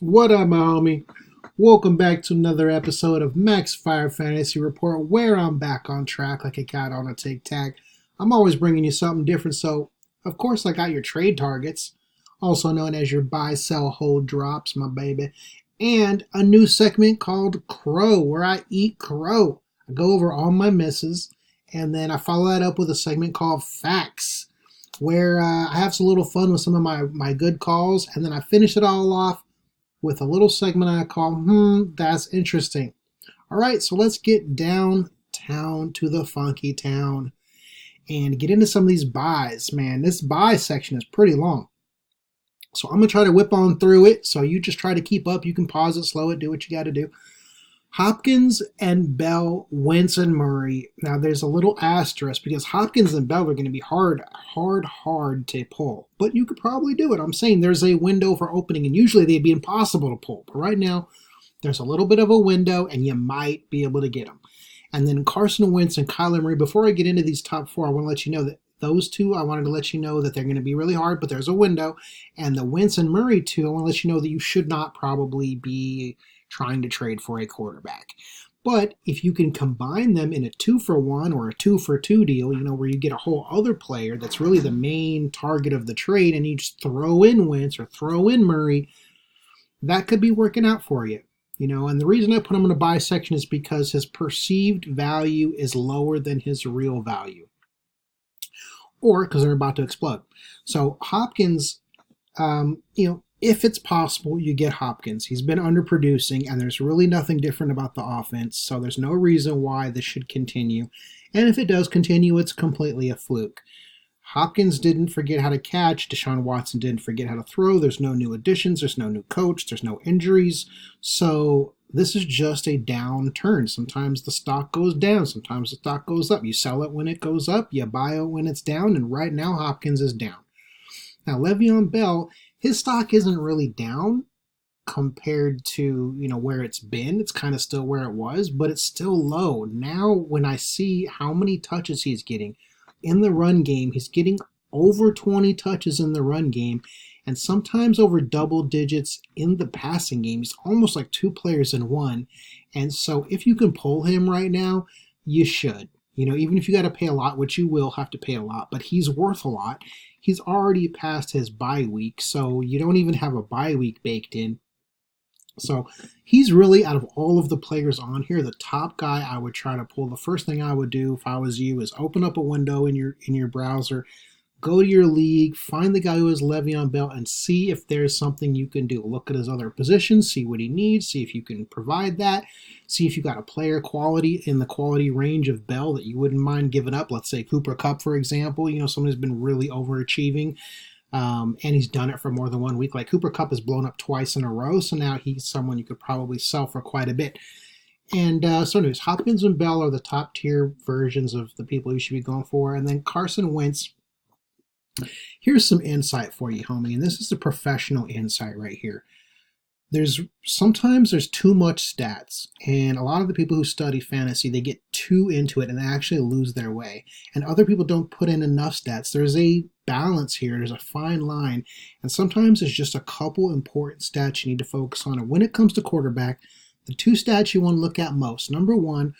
What up, my homie? Welcome back to another episode of Max Fire Fantasy Report, where I'm back on track like a cat on a tic tac. I'm always bringing you something different, so of course I got your trade targets, also known as your buy, sell, hold drops, my baby, and a new segment called Crow, where I eat crow. I go over all my misses, and then I follow that up with a segment called Facts, where I have some little fun with some of my good calls, and then I finish it all off with a little segment I call, that's interesting. All right, so let's get downtown to the funky town and get into some of these buys. Man, this buy section is pretty long. So I'm going to try to whip on through it. So you just try to keep up. You can pause it, slow it, do what you got to do. Hopkins and Bell, Wentz and Murray. Now there's a little asterisk because Hopkins and Bell are going to be hard to pull. But you could probably do it. I'm saying there's a window for opening, and usually they'd be impossible to pull. But right now, there's a little bit of a window, and you might be able to get them. And then Carson Wentz and Kyler Murray. Before I get into these top four, I want to let you know that those two, I wanted to let you know that they're going to be really hard, but there's a window. And the Wentz and Murray two, I want to let you know that you should not probably be trying to trade for a quarterback. But if you can combine them in a 2-for-1 or a 2-for-2 deal, where you get a whole other player that's really the main target of the trade, and you just throw in Wentz or throw in Murray, that could be working out for you. And the reason I put him in a buy section is because his perceived value is lower than his real value. Or because they're about to explode. So Hopkins, if it's possible, you get Hopkins. He's been underproducing, and there's really nothing different about the offense, so there's no reason why this should continue. And if it does continue, it's completely a fluke. Hopkins didn't forget how to catch. Deshaun Watson didn't forget how to throw. There's no new additions. There's no new coach. There's no injuries. So this is just a downturn. Sometimes the stock goes down. Sometimes the stock goes up. You sell it when it goes up. You buy it when it's down. And right now, Hopkins is down. Now, Le'Veon Bell, his stock isn't really down compared to, where it's been. It's kind of still where it was, but it's still low. Now, when I see how many touches he's getting in the run game, he's getting over 20 touches in the run game, and sometimes over double digits in the passing game. He's almost like two players in one. And so if you can pull him right now, you should. Even if you got to pay a lot, which you will have to pay a lot, but he's worth a lot. He's already past his bye week, so you don't even have a bye week baked in. So he's really, out of all of the players on here, the top guy I would try to pull. The first thing I would do if I was you is open up a window in your browser, go to your league, find the guy who has Le'Veon Bell, and see if there's something you can do. Look at his other positions, see what he needs, see if you can provide that, see if you got a player quality in the quality range of Bell that you wouldn't mind giving up. Let's say Cooper Kupp, for example, someone who's been really overachieving, and he's done it for more than 1 week. Like Cooper Kupp has blown up twice in a row, so now he's someone you could probably sell for quite a bit. And so anyways, Hopkins and Bell are the top tier versions of the people you should be going for. And then Carson Wentz, here's some insight for you, homie, and this is the professional insight right here. Sometimes there's too much stats, and a lot of the people who study fantasy, they get too into it and they actually lose their way. And other people don't put in enough stats. There's a balance here. There's a fine line, and sometimes there's just a couple important stats you need to focus on. And when it comes to quarterback, the two stats you want to look at most, number one,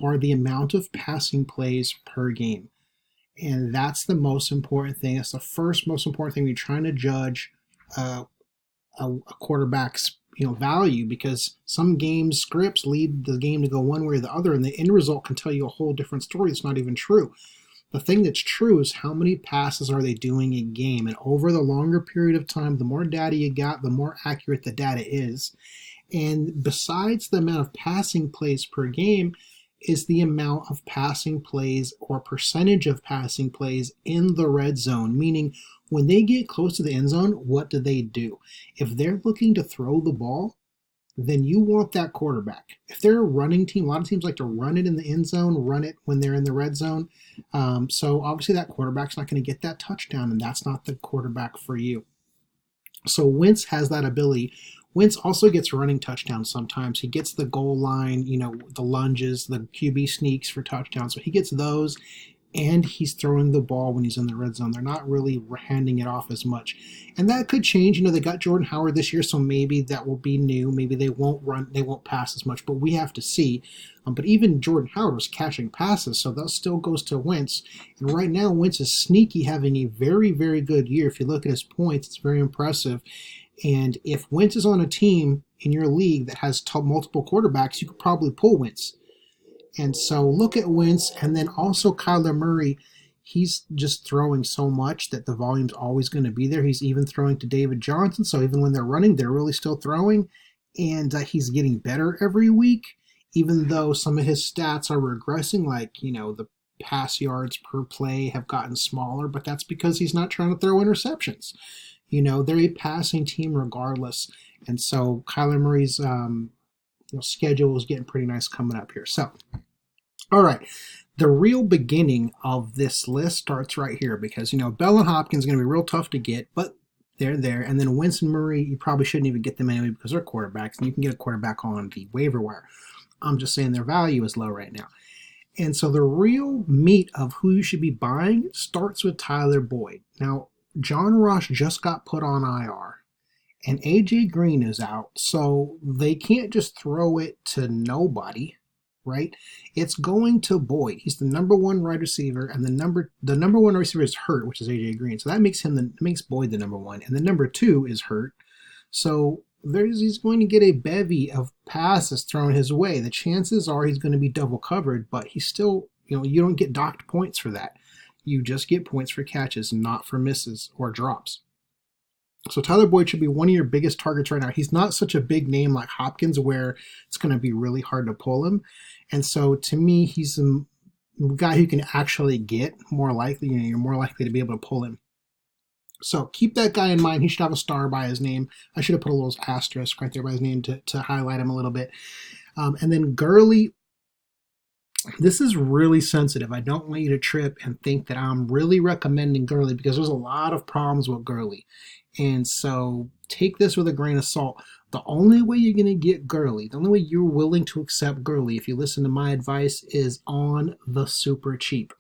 are the amount of passing plays per game. And that's the most important thing. That's the first most important thing when you're trying to judge a quarterback's value, because some games scripts lead the game to go one way or the other, and the end result can tell you a whole different story that's not even true. The thing that's true is how many passes are they doing a game, and over the longer period of time, the more data you got, the more accurate the data is. And besides the amount of passing plays per game is the amount of passing plays or percentage of passing plays in the red zone, meaning when they get close to the end zone, what do they do? If they're looking to throw the ball, then you want that quarterback. If they're a running team, a lot of teams like to run it in the end zone, run it when they're in the red zone. So obviously that quarterback's not going to get that touchdown, and that's not the quarterback for you. So Wentz has that ability. Wentz also gets running touchdowns sometimes. He gets the goal line, the lunges, the QB sneaks for touchdowns. So he gets those. and he's throwing the ball when he's in the red zone. They're not really handing it off as much. And that could change. They got Jordan Howard this year, so maybe that will be new. Maybe they won't pass as much, but we have to see. But even Jordan Howard was catching passes, so that still goes to Wentz. And right now, Wentz is sneaky having a very, very good year. If you look at his points, it's very impressive. And if Wentz is on a team in your league that has multiple quarterbacks, you could probably pull Wentz. And so look at Wentz, and then also Kyler Murray. He's just throwing so much that the volume's always going to be there. He's even throwing to David Johnson, so even when they're running, they're really still throwing. And he's getting better every week, even though some of his stats are regressing, like, the pass yards per play have gotten smaller, but that's because he's not trying to throw interceptions. They're a passing team regardless. And so Kyler Murray's schedule is getting pretty nice coming up here. So, all right, the real beginning of this list starts right here because, Bell and Hopkins are going to be real tough to get, but they're there. And then Wentz and Murray, you probably shouldn't even get them anyway because they're quarterbacks, and you can get a quarterback on the waiver wire. I'm just saying their value is low right now. And so the real meat of who you should be buying starts with Tyler Boyd. Now, John Ross just got put on IR. And A.J. Green is out, so they can't just throw it to nobody, right? It's going to Boyd. He's the number one wide receiver, and the number one receiver is hurt, which is A.J. Green. So that makes Boyd the number one, and the number two is hurt. So he's going to get a bevy of passes thrown his way. The chances are he's going to be double covered, but he's still, you don't get docked points for that. You just get points for catches, not for misses or drops. So Tyler Boyd should be one of your biggest targets right now. He's not such a big name like Hopkins where it's going to be really hard to pull him. And so to me, he's a guy who can actually get more likely. You're more likely to be able to pull him. So keep that guy in mind. He should have a star by his name. I should have put a little asterisk right there by his name to highlight him a little bit. And then Gurley. This is really sensitive. I don't want you to trip and think that I'm really recommending Gurley because there's a lot of problems with Gurley. And so take this with a grain of salt. The only way you're going to get Gurley, the only way you're willing to accept Gurley, if you listen to my advice, is on the super cheap.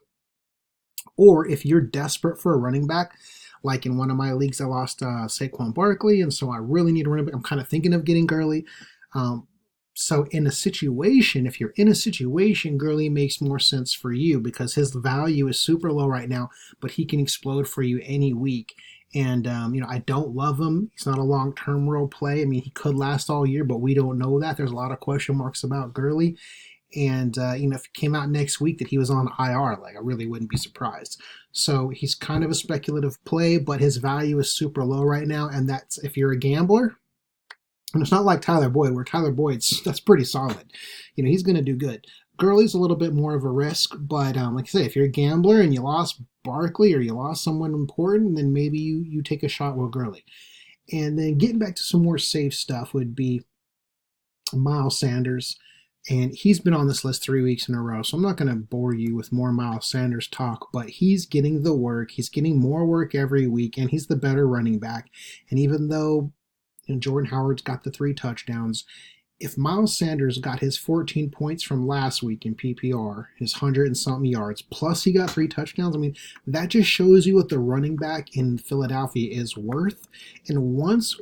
Or if you're desperate for a running back, like in one of my leagues, I lost Saquon Barkely, and so I really need a running back. I'm kind of thinking of getting Gurley. So in a situation, if you're in a situation, Gurley makes more sense for you because his value is super low right now, but he can explode for you any week. And, I don't love him. He's not a long-term role play. I mean, he could last all year, but we don't know that. There's a lot of question marks about Gurley. And, if it came out next week that he was on IR, I really wouldn't be surprised. So he's kind of a speculative play, but his value is super low right now. And that's, if you're a gambler, and it's not like Tyler Boyd, where Tyler Boyd's, that's pretty solid. He's going to do good. Gurley's a little bit more of a risk, but like I say, if you're a gambler and you lost Barkley or you lost someone important, then maybe you take a shot with Gurley. And then getting back to some more safe stuff would be Miles Sanders. And he's been on this list 3 weeks in a row, so I'm not going to bore you with more Miles Sanders talk, but he's getting the work. He's getting more work every week, and he's the better running back. And even though Jordan Howard's got the 3 touchdowns, if Miles Sanders got his 14 points from last week in PPR, his 100 and something yards, plus he got 3 touchdowns, that just shows you what the running back in Philadelphia is worth. And once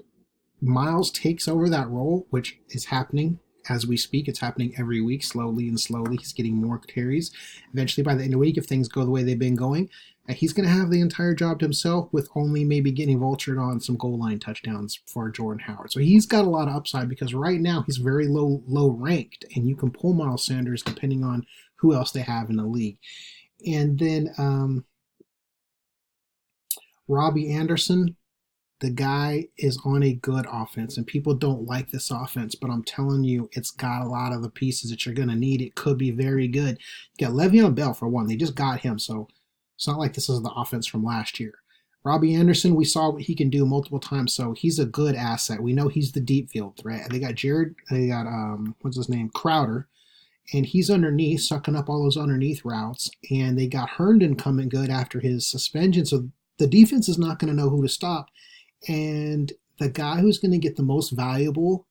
Miles takes over that role, which is happening as we speak, it's happening every week, slowly and slowly, he's getting more carries. Eventually, by the end of the week, if things go the way they've been going, he's going to have the entire job to himself with only maybe getting vultured on some goal line touchdowns for Jordan Howard. So he's got a lot of upside because right now he's very low ranked, and you can pull Miles Sanders depending on who else they have in the league. And then Robby Anderson, the guy is on a good offense, and people don't like this offense, but I'm telling you, it's got a lot of the pieces that you're going to need. It could be very good. You got Le'Veon Bell for one. They just got him, so it's not like this is the offense from last year. Robby Anderson, we saw what he can do multiple times, so he's a good asset. We know he's the deep field threat. They got what's his name, Crowder, and he's underneath, sucking up all those underneath routes, and they got Herndon coming good after his suspension, so the defense is not going to know who to stop, and the guy who's going to get the most valuable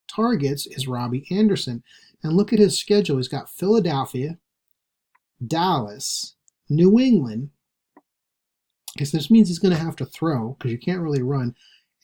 targets is Robby Anderson. And look at his schedule. He's got Philadelphia, Dallas, New England, because this means he's going to have to throw because you can't really run.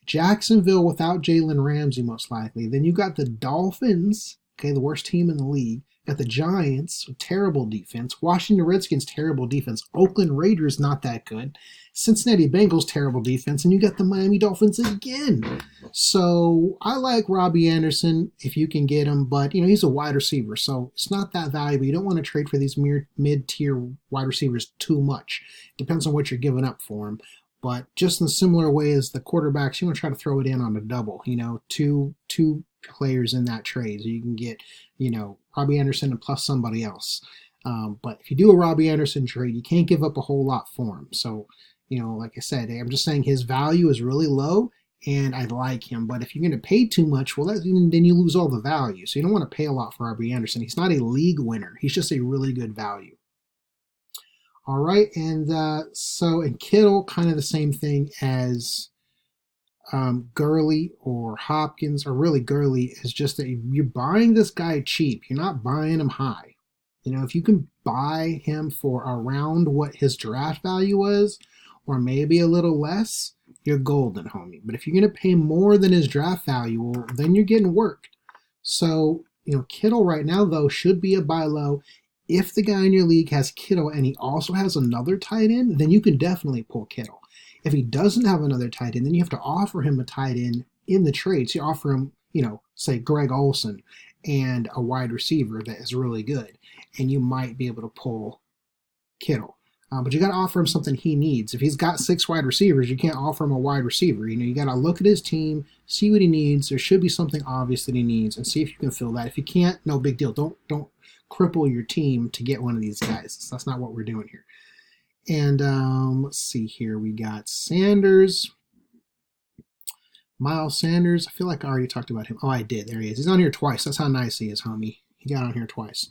Jacksonville without Jalen Ramsey, most likely. Then you got the Dolphins, okay, the worst team in the league. You got the Giants, terrible defense. Washington Redskins, terrible defense. Oakland Raiders, not that good. Cincinnati Bengals, terrible defense. And you got the Miami Dolphins again. So I like Robby Anderson if you can get him, but he's a wide receiver, so it's not that valuable. You don't want to trade for these mid-tier wide receivers too much. Depends on what you're giving up for him. But just in a similar way as the quarterbacks, you want to try to throw it in on a double. Two players in that trade, so you can get Robby Anderson and plus somebody else. But if you do a Robby Anderson trade, you can't give up a whole lot for him. So like I said, I'm just saying his value is really low, and I like him. But if you're going to pay too much, well, then you lose all the value. So you don't want to pay a lot for Robby Anderson. He's not a league winner. He's just a really good value. All right, and Kittle, kind of the same thing as Gurley or Hopkins, or really Gurley, is just that you're buying this guy cheap. You're not buying him high. If you can buy him for around what his draft value was, or maybe a little less, you're golden, homie. But if you're going to pay more than his draft value, well, then you're getting worked. So, Kittle right now, though, should be a buy low. If the guy in your league has Kittle and he also has another tight end, then you can definitely pull Kittle. If he doesn't have another tight end, then you have to offer him a tight end in the trade. So you offer him, say Greg Olsen and a wide receiver that is really good, and you might be able to pull Kittle. But you got to offer him something he needs. If he's got 6 wide receivers, you can't offer him a wide receiver. You got to look at his team, see what he needs. There should be something obvious that he needs, and see if you can fill that. If you can't, no big deal. Don't cripple your team to get one of these guys. That's not what we're doing here. And let's see here. We got Sanders. Miles Sanders. I feel like I already talked about him. Oh, I did. There he is. He's on here twice. That's how nice he is, homie. He got on here twice.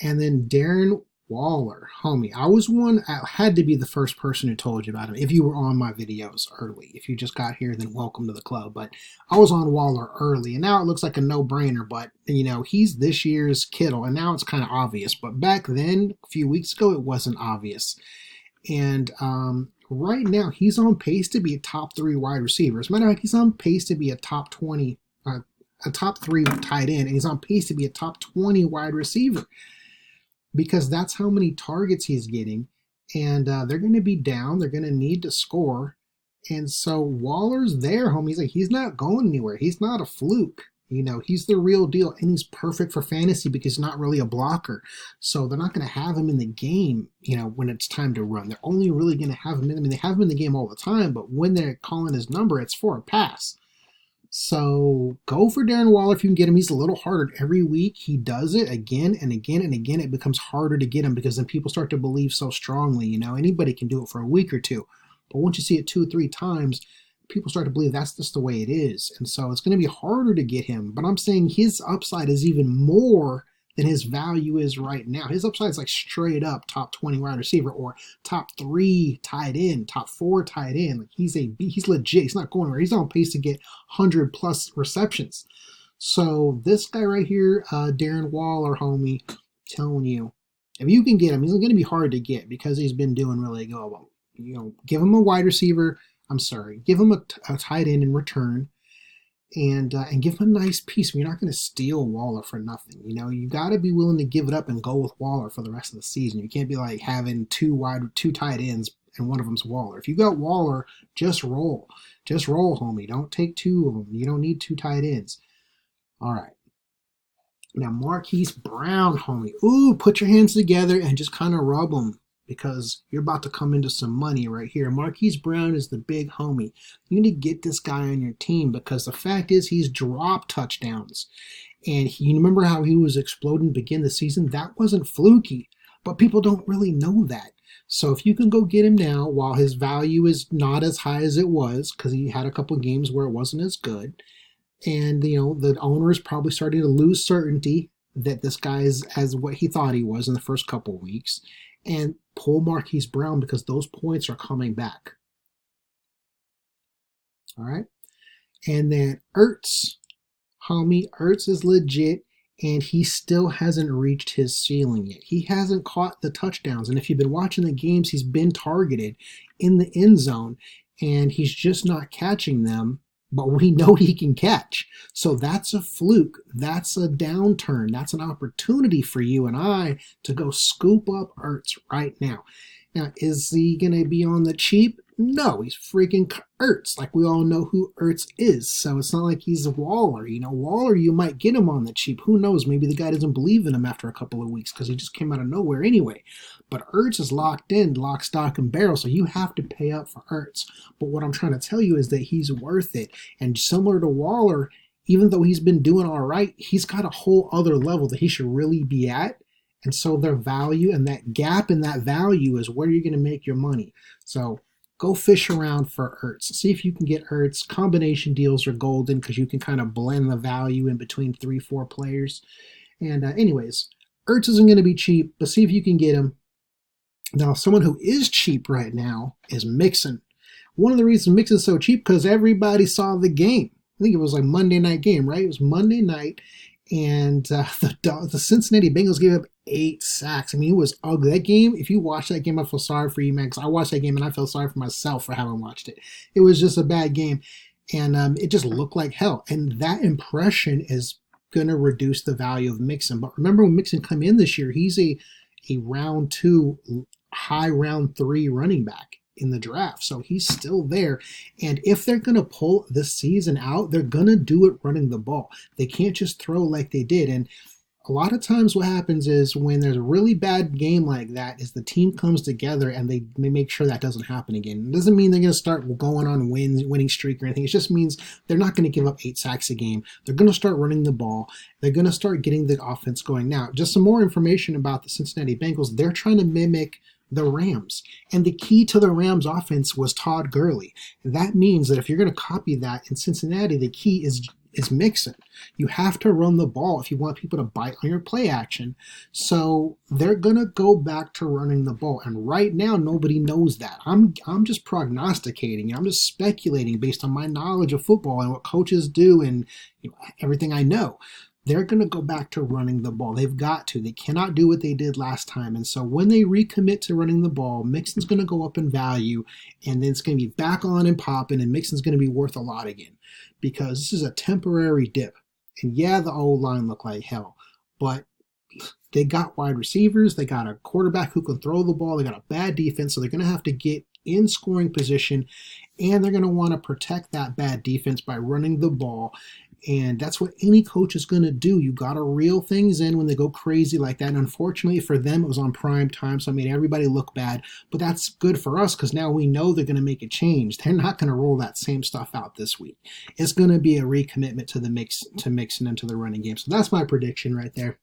And then Darren Waller, homie. I had to be the first person who told you about him. If you were on my videos early. If you just got here, then welcome to the club. But I was on Waller early, and now it looks like a no-brainer. But, he's this year's Kittle, and now it's kind of obvious. But back then, a few weeks ago, it wasn't obvious. And right now, he's on pace to be a top 3 wide receiver. As a matter of fact, he's on pace to be a top 20, a top 3 tight end, and he's on pace to be a top 20 wide receiver. Because that's how many targets he's getting, and they're going to be down. They're going to need to score, and so Waller's there, homie. He's not going anywhere. He's not a fluke. He's the real deal, and he's perfect for fantasy because he's not really a blocker. So they're not going to have him in the game, when it's time to run. They're only really going to have him in. They have him in the game all the time, but when they're calling his number, it's for a pass. So go for Darren Waller if you can get him. He's a little harder every week. He does it again and again and again. It becomes harder to get him because then people start to believe so strongly. Anybody can do it for a week or two. But once you see it 2-3 times, people start to believe that's just the way it is. And so it's going to be harder to get him. But I'm saying his upside is even more than his value is right now. His upside is like straight up top 20 wide receiver or top 3 tight end, top 4 tight end. Like he's legit. He's not going anywhere. He's on pace to get 100+ receptions. So this guy right here, Darren Waller, homie, telling you, if you can get him, he's going to be hard to get because he's been doing really good. Give him a wide receiver. Give him a tight end in return. And give him a nice piece. You're not going to steal Waller for nothing. You got to be willing to give it up and go with Waller for the rest of the season. You can't be like having two tight ends and one of them's Waller. If you got Waller, just roll. Just roll, homie. Don't take 2 of them. You don't need 2 tight ends. All right. Now, Marquis Brown, homie. Ooh, put your hands together and just kind of rub them, because you're about to come into some money right here. Marquis Brown is the big homie. You need to get this guy on your team because the fact is he's dropped touchdowns. And you remember how he was exploding to begin the season? That wasn't fluky, but people don't really know that. So if you can go get him now while his value is not as high as it was, because he had a couple of games where it wasn't as good, and the owner is probably starting to lose certainty that this guy is as what he thought he was in the first couple of weeks, and pull Marquis Brown because those points are coming back. All right. And then Ertz, homie, Ertz is legit, and he still hasn't reached his ceiling yet. He hasn't caught the touchdowns, and if you've been watching the games, he's been targeted in the end zone, and he's just not catching them, but we know he can catch. So that's a fluke. That's a downturn. That's an opportunity for you and I to go scoop up Ertz right now. Now, is he going to be on the cheap? No, he's freaking Ertz. Like, we all know who Ertz is. So it's not like he's a Waller. You know, Waller, you might get him on the cheap. Who knows? Maybe the guy doesn't believe in him after a couple of weeks because he just came out of nowhere anyway. But Ertz is locked in, lock, stock, and barrel. So you have to pay up for Ertz. But what I'm trying to tell you is that he's worth it. And similar to Waller, even though he's been doing all right, he's got a whole other level that he should really be at. And so their value and that gap in that value is where you're going to make your money. So go fish around for Ertz. See if you can get Ertz. Combination deals are golden because you can kind of blend the value in between 3-4 players. And anyways, Ertz isn't going to be cheap, but see if you can get him. Now, someone who is cheap right now is Mixon. One of the reasons Mixon's so cheap because everybody saw the game. I think it was like Monday night game, right? It was Monday night. And the Cincinnati Bengals gave up 8 sacks. I mean, it was ugly. That game, if you watch that game, I feel sorry for you, man, because I watched that game and I felt sorry for myself for having watched it. It was just a bad game, and it just looked like hell. And that impression is going to reduce the value of Mixon. But remember when Mixon came in this year, he's a round 2, high round 3 running back in the draft. So he's still there. And if they're going to pull this season out, they're going to do it running the ball. They can't just throw like they did. And a lot of times what happens is when there's a really bad game like that is the team comes together and they make sure that doesn't happen again. It doesn't mean they're going to start going on winning streak or anything. It just means they're not going to give up 8 sacks a game. They're going to start running the ball. They're going to start getting the offense going. Now, just some more information about the Cincinnati Bengals. They're trying to mimic the Rams. And the key to the Rams offense was Todd Gurley. That means that if you're going to copy that in Cincinnati, the key is Mixon. You have to run the ball if you want people to bite on your play action. So they're going to go back to running the ball. And right now, nobody knows that. I'm just prognosticating. I'm just speculating based on my knowledge of football and what coaches do and everything I know. They're going to go back to running the ball. They've got to. They cannot do what they did last time. And so when they recommit to running the ball, Mixon's going to go up in value, and then it's going to be back on and popping, and Mixon's going to be worth a lot again because this is a temporary dip. And yeah, the O-line looked like hell, but they got wide receivers. They got a quarterback who can throw the ball. They got a bad defense, so they're going to have to get in scoring position, and they're going to want to protect that bad defense by running the ball. And that's what any coach is going to do. You got to reel things in when they go crazy like that. And unfortunately for them, it was on prime time, so it made everybody look bad. But that's good for us because now we know they're going to make a change. They're not going to roll that same stuff out this week. It's going to be a recommitment to Mixon into the running game. So that's my prediction right there.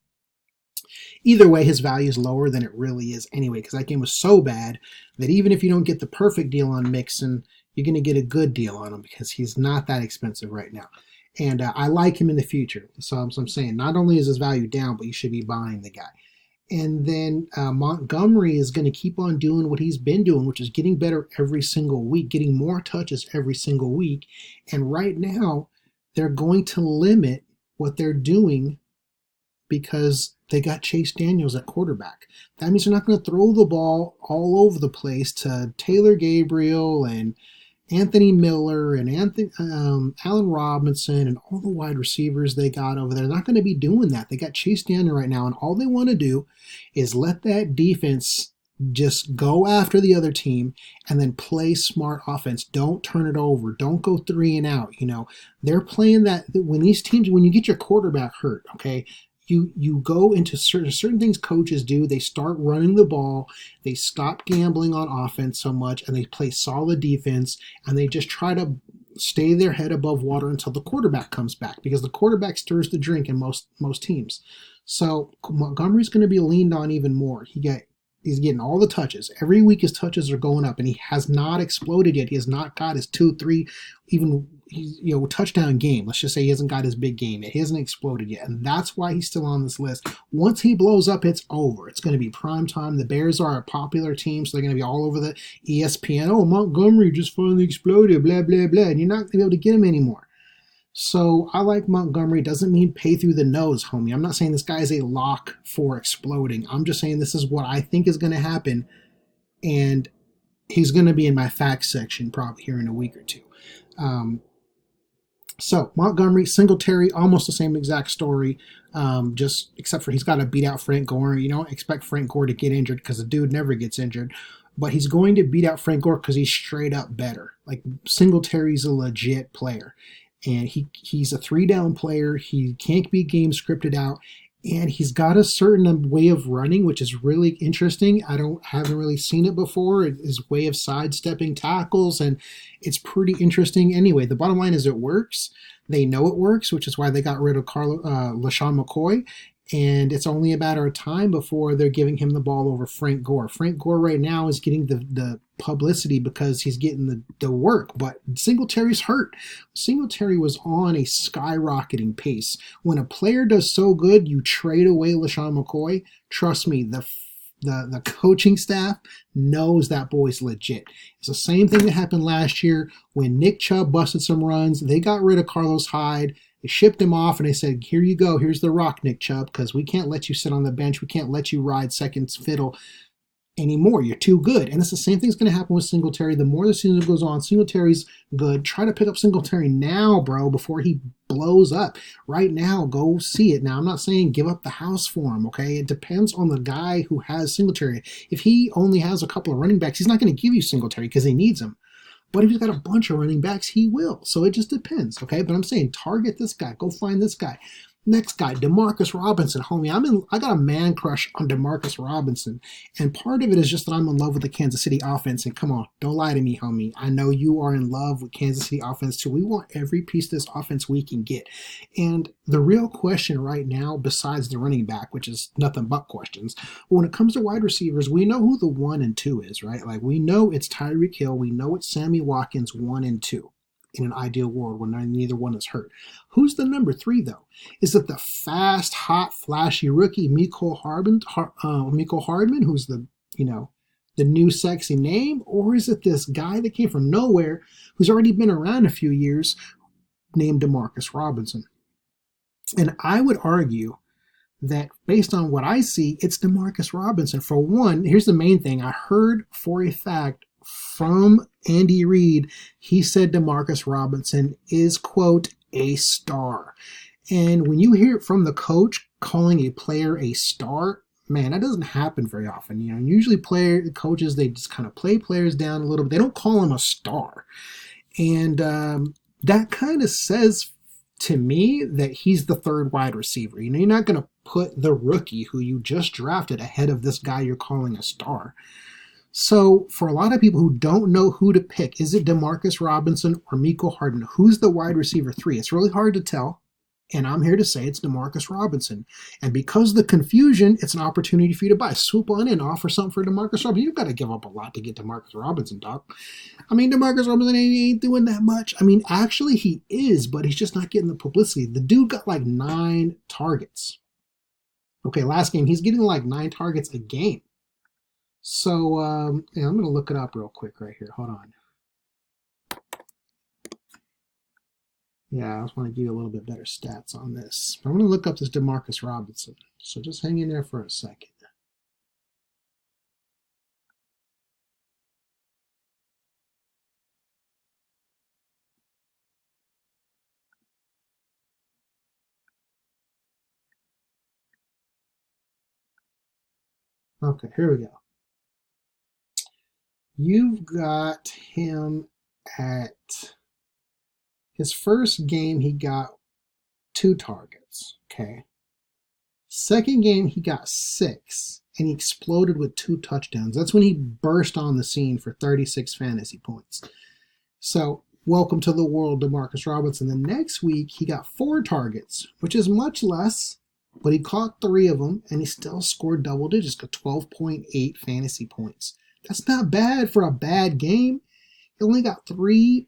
Either way, his value is lower than it really is anyway because that game was so bad that even if you don't get the perfect deal on Mixon, you're going to get a good deal on him because he's not that expensive right now. And I like him in the future. So I'm saying not only is his value down, but you should be buying the guy. And then Montgomery is going to keep on doing what he's been doing, which is getting better every single week, getting more touches every single week. And right now, they're going to limit what they're doing because they got Chase Daniels at quarterback. That means they're not going to throw the ball all over the place to Taylor Gabriel and Anthony Miller and Allen Robinson and all the wide receivers they got over there. They're not going to be doing that. They got Chase Daniel right now, and all they want to do is let that defense just go after the other team and then play smart offense. Don't turn it over. Don't go 3 and out. They're playing that when these teams, when you get your quarterback hurt, okay, you go into certain things coaches do. They start running the ball. They stop gambling on offense so much, and they play solid defense, and they just try to stay their head above water until the quarterback comes back because the quarterback stirs the drink in most teams. So Montgomery's going to be leaned on even more. He's getting all the touches. Every week his touches are going up, and he has not exploded yet. He has not got his 2, 3, even touchdown game. Let's just say he hasn't got his big game yet. He hasn't exploded yet, and that's why he's still on this list. Once he blows up, it's over. It's going to be prime time. The Bears are a popular team, so they're going to be all over the ESPN. Oh, Montgomery just finally exploded, blah, blah, blah, and you're not going to be able to get him anymore. So I like Montgomery. Doesn't mean pay through the nose, homie. I'm not saying this guy is a lock for exploding. I'm just saying this is what I think is going to happen. And he's going to be in my facts section probably here in a week or two. So Montgomery, Singletary, almost the same exact story, just except for he's got to beat out Frank Gore. You don't expect Frank Gore to get injured because the dude never gets injured, but he's going to beat out Frank Gore because he's straight up better. Like Singletary's a legit player, and he's a 3-down player. He can't be game scripted out. And he's got a certain way of running, which is really interesting. Haven't really seen it before. His way of sidestepping tackles, and it's pretty interesting. Anyway, the bottom line is it works. They know it works, which is why they got rid of LaShawn McCoy. And it's only a matter of time before they're giving him the ball over Frank Gore. Frank Gore right now is getting the publicity because he's getting the work, but Singletary's hurt. Singletary was on a skyrocketing pace. When a player does so good, you trade away LaShawn McCoy. Trust me, the coaching staff knows that boy's legit. It's the same thing that happened last year when Nick Chubb busted some runs. They got rid of Carlos Hyde. They shipped him off and they said, here you go. Here's the rock, Nick Chubb, because we can't let you sit on the bench. We can't let you ride second fiddle anymore. You're too good. And it's the same thing's going to happen with Singletary. The more the season goes on, Singletary's good. Try to pick up Singletary now, bro, before he blows up. Right now, go see it. Now, I'm not saying give up the house for him, okay? It depends on the guy who has Singletary. If he only has a couple of running backs, he's not going to give you Singletary because he needs him. But if he's got a bunch of running backs, he will. So it just depends, okay? But I'm saying target this guy. Go find this guy. Next guy, Demarcus Robinson. Homie, I got a man crush on Demarcus Robinson. And part of it is just that I'm in love with the Kansas City offense. And come on, don't lie to me, homie. I know you are in love with Kansas City offense too. We want every piece of this offense we can get. And the real question right now, besides the running back, which is nothing but questions, but when it comes to wide receivers, we know who the 1 and 2 is, right? Like we know it's Tyreek Hill. We know it's Sammy Watkiins 1 and 2. In an ideal world when neither one is hurt. Who's the number 3 though? Is it the fast, hot, flashy rookie Mecole Hardman, who's the new sexy name, or is it this guy that came from nowhere who's already been around a few years named Demarcus Robinson? And I would argue that based on what I see, it's Demarcus Robinson. For one, here's the main thing. I heard for a fact from Andy Reid, he said Demarcus Robinson is, quote, a star. And when you hear it from the coach calling a player a star, man, that doesn't happen very often. Usually coaches, they just kind of play players down a little bit. They don't call him a star. And that kind of says to me that he's the third wide receiver. You're not going to put the rookie who you just drafted ahead of this guy you're calling a star. So for a lot of people who don't know who to pick, is it Demarcus Robinson or Mecole Hardman? Who's the wide receiver 3? It's really hard to tell, and I'm here to say it's Demarcus Robinson. And because of the confusion, it's an opportunity for you to buy. Swoop on in, offer something for Demarcus Robinson. You've got to give up a lot to get Demarcus Robinson, doc. Demarcus Robinson ain't doing that much. Actually he is, but he's just not getting the publicity. The dude got like 9 targets. Okay, last game, he's getting like 9 targets a game. So, I'm going to look it up real quick right here. Hold on. Yeah, I just want to give you a little bit better stats on this. I'm going to look up this Demarcus Robinson. So just hang in there for a second. Okay, here we go. You've got him at his first game, he got 2 targets, okay? Second game, he got 6, and he exploded with 2 touchdowns. That's when he burst on the scene for 36 fantasy points. So, welcome to the world, Demarcus Robinson. The next week, he got 4 targets, which is much less, but he caught 3 of them, and he still scored double digits, got 12.8 fantasy points. That's not bad for a bad game. He only got three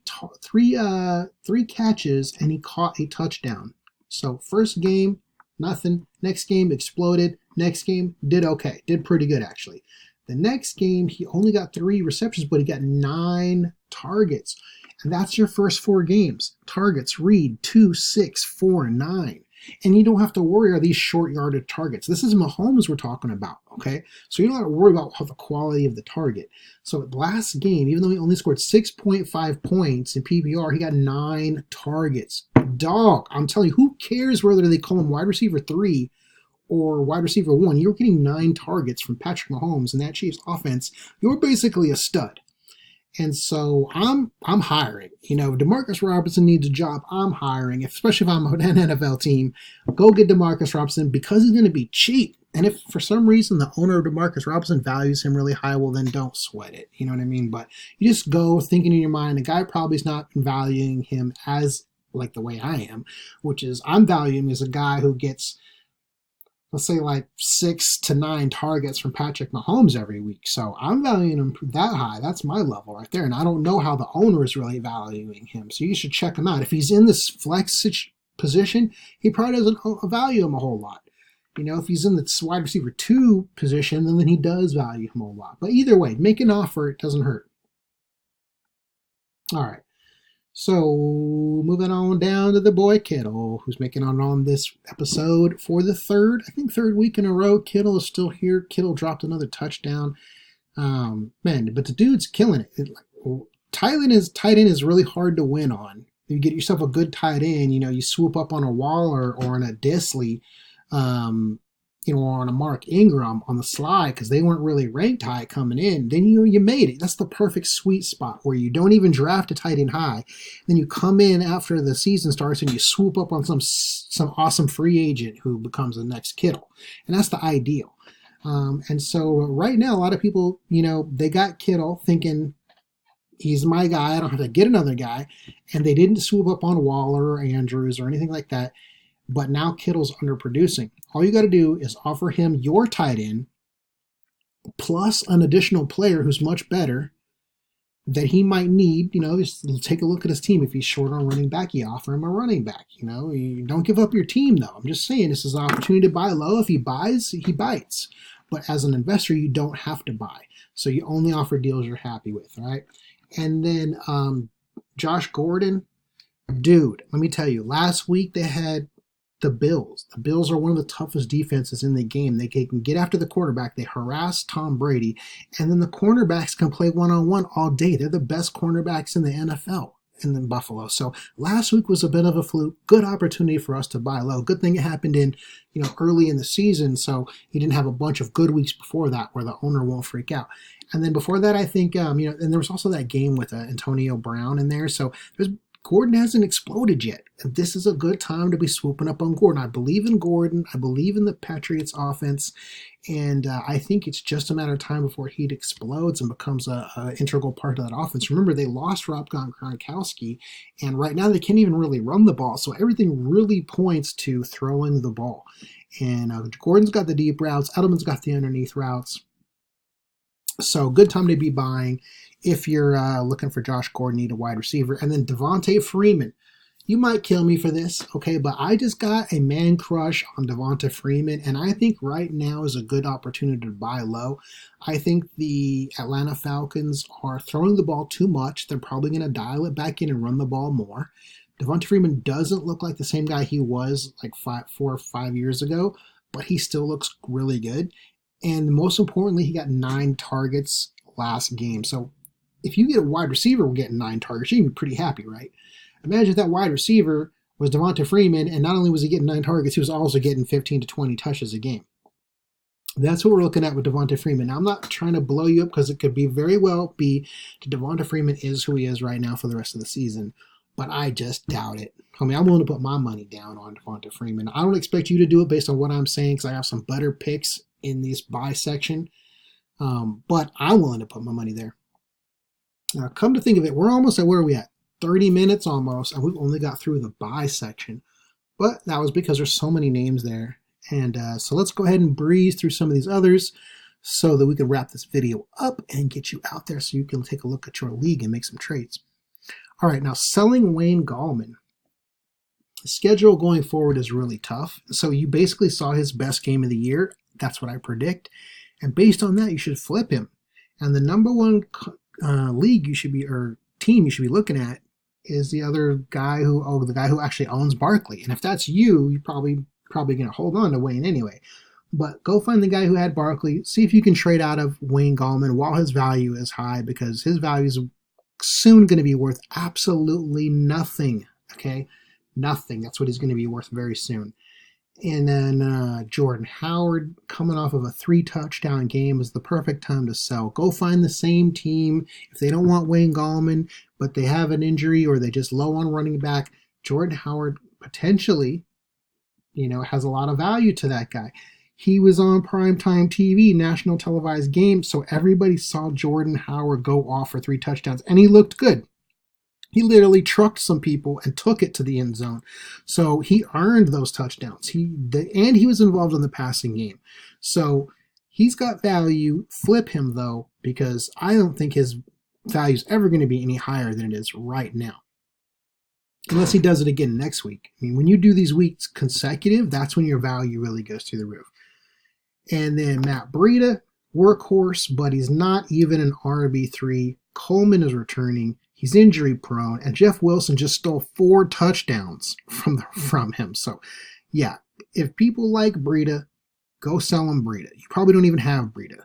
catches, and he caught a touchdown. So first game, nothing. Next game, exploded. Next game, did okay. Did pretty good, actually. The next game, he only got 3 receptions, but he got 9 targets. And that's your first 4 games. Targets read 2, 6, 4, 9. And you don't have to worry, are these short yardage targets? This is Mahomes we're talking about, okay? So you don't have to worry about the quality of the target. So last game, even though he only scored 6.5 points in PPR, he got 9 targets. Dog, I'm telling you, who cares whether they call him wide receiver 3 or wide receiver 1? You're getting 9 targets from Patrick Mahomes and that Chiefs offense. You're basically a stud. And so I'm hiring. You know, Demarcus Robinson needs a job. I'm hiring, especially if I'm an NFL team. Go get Demarcus Robinson because he's going to be cheap. And if for some reason the owner of Demarcus Robinson values him really high, well, then don't sweat it. You know what I mean? But you just go thinking in your mind, the guy probably is not valuing him as like the way I am, which is I'm valuing him as a guy who gets, let's say, like 6 to 9 targets from Patrick Mahomes every week. So I'm valuing him that high. That's my level right there. And I don't know how the owner is really valuing him. So you should check him out. If he's in this flex position, he probably doesn't value him a whole lot. You know, if he's in the wide receiver 2 position, then he does value him a lot. But either way, make an offer. It doesn't hurt. All right. So moving on down to the boy Kittle, who's making on this episode for the third week in a row. Kittle is still here. Kittle dropped another touchdown. Man, but the dude's killing it. Tight end is really hard to win on. You get yourself a good tight end, you know, you swoop up on a Waller or on a Disley, you know, or on a Mark Ingram on the slide because they weren't really ranked high coming in. Then you made it. That's the perfect sweet spot where you don't even draft a tight end high. Then you come in after the season starts and you swoop up on some awesome free agent who becomes the next Kittle. And that's the ideal. And so right now, a lot of people, you know, they got Kittle thinking he's my guy. I don't have to get another guy. And they didn't swoop up on Waller or Andrews or anything like that. But now Kittle's underproducing. All you got to do is offer him your tight end plus an additional player who's much better that he might need. You know, just take a look at his team. If he's short on running back, you offer him a running back. You know, you don't give up your team, though. I'm just saying this is an opportunity to buy low. If he buys, he bites. But as an investor, you don't have to buy. So you only offer deals you're happy with, right? And then Josh Gordon, dude, let me tell you, last week they had the Bills. The Bills are one of the toughest defenses in the game. They can get after the quarterback. They harass Tom Brady. And then the cornerbacks can play one-on-one all day. They're the best cornerbacks in the NFL in Buffalo. So last week was a bit of a fluke. Good opportunity for us to buy low. Good thing it happened in, you know, early in the season. So he didn't have a bunch of good weeks before that where the owner won't freak out. And then before that, I think, you know, and there was also that game with Antonio Brown in there. So Gordon hasn't exploded yet. And this is a good time to be swooping up on Gordon. I believe in Gordon. I believe in the Patriots offense. And I think it's just a matter of time before he explodes and becomes an integral part of that offense. Remember, they lost Rob Gronkowski, and right now they can't even really run the ball. So everything really points to throwing the ball. And Gordon's got the deep routes. Edelman's got the underneath routes. So good time to be buying if you're looking for Josh Gordon, need a wide receiver. And then Devanta Freeman. You might kill me for this, okay, but I just got a man crush on Devanta Freeman, and I think right now is a good opportunity to buy low. I think the Atlanta Falcons are throwing the ball too much. They're probably going to dial it back in and run the ball more. Devanta Freeman doesn't look like the same guy he was like 4 or 5 years ago, but he still looks really good. And most importantly, he got 9 targets last game. So if you get a wide receiver getting 9 targets, you can be pretty happy, right? Imagine if that wide receiver was Devanta Freeman, and not only was he getting 9 targets, he was also getting 15 to 20 touches a game. That's what we're looking at with Devanta Freeman. Now, I'm not trying to blow you up because it could be very well be that Devanta Freeman is who he is right now for the rest of the season, but I just doubt it. I mean, I'm willing to put my money down on Devanta Freeman. I don't expect you to do it based on what I'm saying because I have some better picks in this buy section, but I'm willing to put my money there. Now, come to think of it, we're almost at where are we at? 30 minutes almost, and we've only got through the buy section. But that was because there's so many names there. And so let's go ahead and breeze through some of these others so that we can wrap this video up and get you out there so you can take a look at your league and make some trades. All right, now selling Wayne Gallman. The schedule going forward is really tough. So you basically saw his best game of the year. That's what I predict. And based on that, you should flip him. And the number one league you should be, or team you should be looking at is the other guy the guy who actually owns Barkley. And if that's you, you're probably going to hold on to Wayne anyway. But go find the guy who had Barkley. See if you can trade out of Wayne Gallman while his value is high, because his value is soon going to be worth absolutely nothing. Okay, nothing. That's what he's going to be worth very soon. And then Jordan Howard, coming off of a 3-touchdown game, is the perfect time to sell. Go find the same team. If they don't want Wayne Gallman, but they have an injury or they just low on running back, Jordan Howard potentially, has a lot of value to that guy. He was on primetime TV, national televised game, so everybody saw Jordan Howard go off for 3 touchdowns, and he looked good. He literally trucked some people and took it to the end zone. So he earned those touchdowns. And he was involved in the passing game. So he's got value. Flip him, though, because I don't think his value is ever going to be any higher than it is right now. Unless he does it again next week. I mean, when you do these weeks consecutive, that's when your value really goes through the roof. And then Matt Brieda, workhorse, but he's not even an RB3. Coleman is returning. He's injury prone, and Jeff Wilson just stole 4 touchdowns from him. So, yeah, if people like Brieda, go sell him Brieda. You probably don't even have Brieda.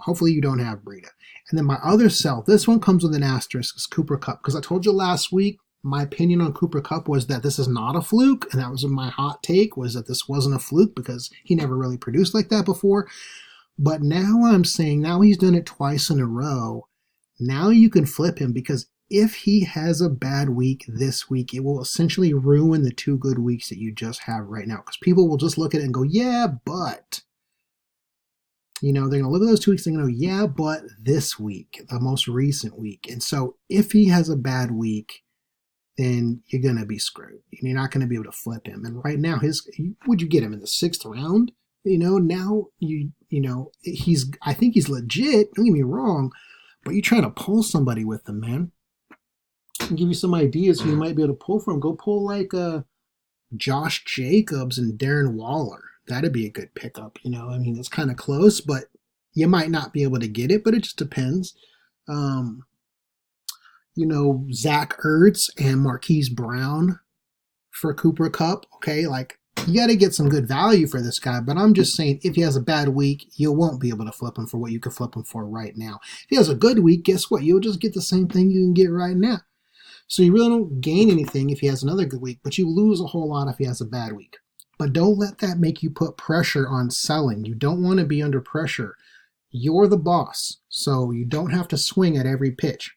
Hopefully you don't have Brieda. And then my other sell, this one comes with an asterisk, is Cooper Kupp. Because I told you last week, my opinion on Cooper Kupp was that this is not a fluke, and that was my hot take, was that this wasn't a fluke because he never really produced like that before. But now I'm saying, now he's done it twice in a row, now you can flip him, because if he has a bad week this week, it will essentially ruin the 2 good weeks that you just have right now. Because people will just look at it and go, yeah, but. They're going to look at those 2 weeks and go, yeah, but this week, the most recent week. And so if he has a bad week, then you're going to be screwed. You're not going to be able to flip him. And right now, would you get him in the 6th round? Now I think he's legit. Don't get me wrong. But you're trying to pull somebody with them, man. I'll give you some ideas who you might be able to pull from. Go pull like Josh Jacobs and Darren Waller. That'd be a good pickup. It's kind of close, but you might not be able to get it, but it just depends. Zach Ertz and Marquis Brown for Cooper Kupp. Okay, you got to get some good value for this guy, but I'm just saying, if he has a bad week, you won't be able to flip him for what you can flip him for right now. If he has a good week, guess what? You'll just get the same thing you can get right now. So you really don't gain anything if he has another good week, but you lose a whole lot if he has a bad week. But don't let that make you put pressure on selling. You don't want to be under pressure. You're the boss, so you don't have to swing at every pitch.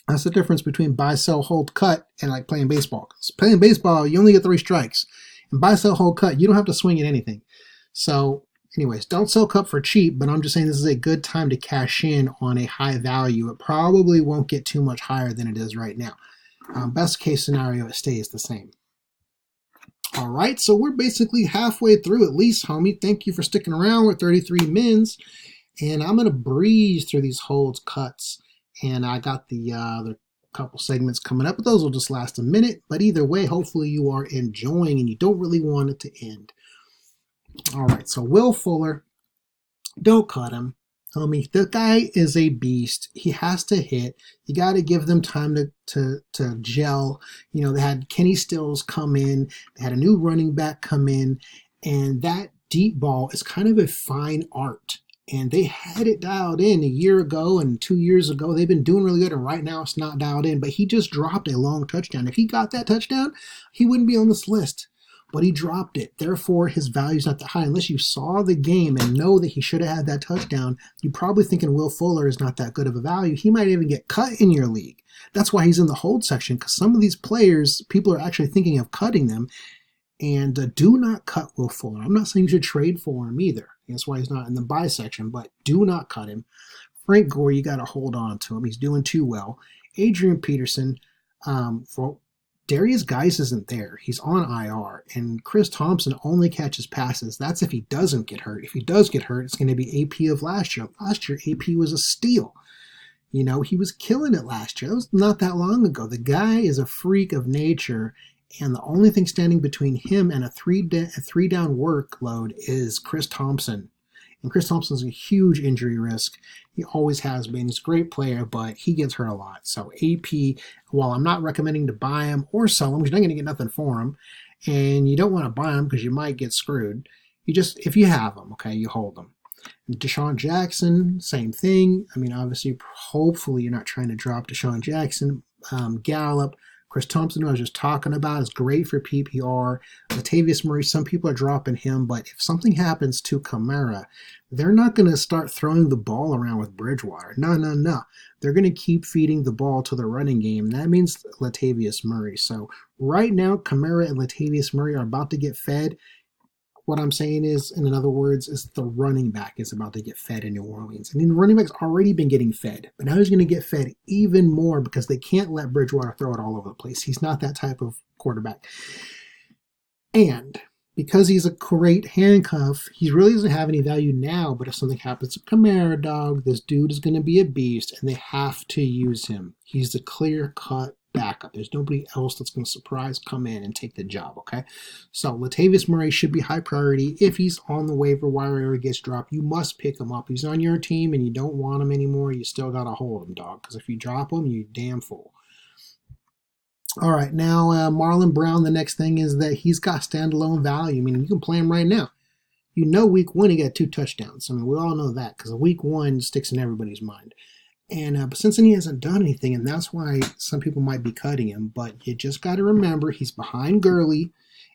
That's the difference between buy, sell, hold, cut, and playing baseball. 'Cause playing baseball, you only get 3 strikes. And buy, sell, hold, cut, you don't have to swing at anything. So, anyways, don't sell Kupp for cheap, but I'm just saying this is a good time to cash in on a high value. It probably won't get too much higher than it is right now. Best case scenario, it stays the same. All right, so we're basically halfway through at least, homie. Thank you for sticking around with 33 mins. And I'm going to breeze through these holds, cuts. And I got the other couple segments coming up, but those will just last a minute. But either way, hopefully you are enjoying and you don't really want it to end. All right, so Will Fuller, don't cut him. Homie, the guy is a beast. He has to hit. You got to give them time to gel. They had Kenny Stills come in. They had a new running back come in. And that deep ball is kind of a fine art. And they had it dialed in a year ago and 2 years ago. They've been doing really good, and right now it's not dialed in. But he just dropped a long touchdown. If he got that touchdown, he wouldn't be on this list. But he dropped it. Therefore, his value is not that high. Unless you saw the game and know that he should have had that touchdown, you're probably thinking Will Fuller is not that good of a value. He might even get cut in your league. That's why he's in the hold section, because some of these players, people are actually thinking of cutting them. And do not cut Will Fuller. I'm not saying you should trade for him either. That's why he's not in the buy section, but do not cut him. Frank Gore, you got to hold on to him. He's doing too well. Adrian Peterson, Darius Geis isn't there. He's on IR. And Chris Thompson only catches passes. That's if he doesn't get hurt. If he does get hurt, it's going to be AP of last year. Last year, AP was a steal. He was killing it last year. That was not that long ago. The guy is a freak of nature. And the only thing standing between him and a three down workload is Chris Thompson. And Chris Thompson's a huge injury risk. He always has been. He's a great player, but he gets hurt a lot. So AP, while I'm not recommending to buy him or sell him, because you're not going to get nothing for him, and you don't want to buy him because you might get screwed. You just, if you have them, okay, you hold them. Desean Jackson, same thing. I mean, obviously, hopefully you're not trying to drop Desean Jackson. Gallup, Chris Thompson, who I was just talking about, is great for PPR. Latavious Murray, some people are dropping him, but if something happens to Kamara, they're not going to start throwing the ball around with Bridgewater. No. They're going to keep feeding the ball to the running game. That means Latavious Murray. So right now, Kamara and Latavious Murray are about to get fed. What I'm saying is, in other words, is the running back is about to get fed in New Orleans. I mean, the running back's already been getting fed, but now he's going to get fed even more because they can't let Bridgewater throw it all over the place. He's not that type of quarterback. And because he's a great handcuff, he really doesn't have any value now, but if something happens to Kamara, dog, this dude is going to be a beast, and they have to use him. He's the clear-cut backup. There's nobody else that's going to come in and take the job, okay? So Latavious Murray should be high priority. If he's on the waiver wire or he gets dropped, you must pick him up. He's on your team and you don't want him anymore, you still got to hold him, dog, because if you drop him, you damn fool. All right, now Marlon Brown, the next thing is that he's got standalone value. I mean, you can play him right now. You know week 1 he got 2 touchdowns. I mean, we all know that because week 1 sticks in everybody's mind. And but since then he hasn't done anything, and that's why some people might be cutting him. But you just got to remember he's behind Gurley,